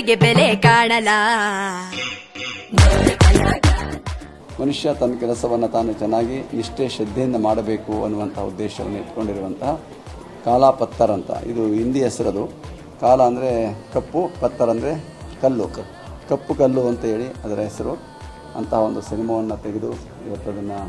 ದುಡಿಮೆಯವರಿಗೆ ಬೆಲೆ ಕಾಣಲ. ಮನುಷ್ಯ ತನ್ನ ಕೆಲಸವನ್ನು ತಾನು ಚೆನ್ನಾಗಿ ನಿಷ್ಠೆ ಶ್ರದ್ಧೆಯಿಂದ ಮಾಡಬೇಕು ಅನ್ನುವಂತಹ ಉದ್ದೇಶವನ್ನು ಇಟ್ಕೊಂಡಿರುವಂತಹ ಕಾಲಾ ಪತ್ತರ್ ಅಂತ. ಇದು ಹಿಂದಿ ಹೆಸರದು. ಕಾಲ ಅಂದರೆ ಕಪ್ಪು, ಪತ್ತರ್ ಅಂದರೆ ಕಲ್ಲು, ಕಪ್ಪು ಕಲ್ಲು ಅಂತ ಹೇಳಿ ಅದರ ಹೆಸರು. ಅಂತಹ ಒಂದು ಸಿನಿಮಾವನ್ನು ತೆಗೆದು ಇವತ್ತು ಅದನ್ನು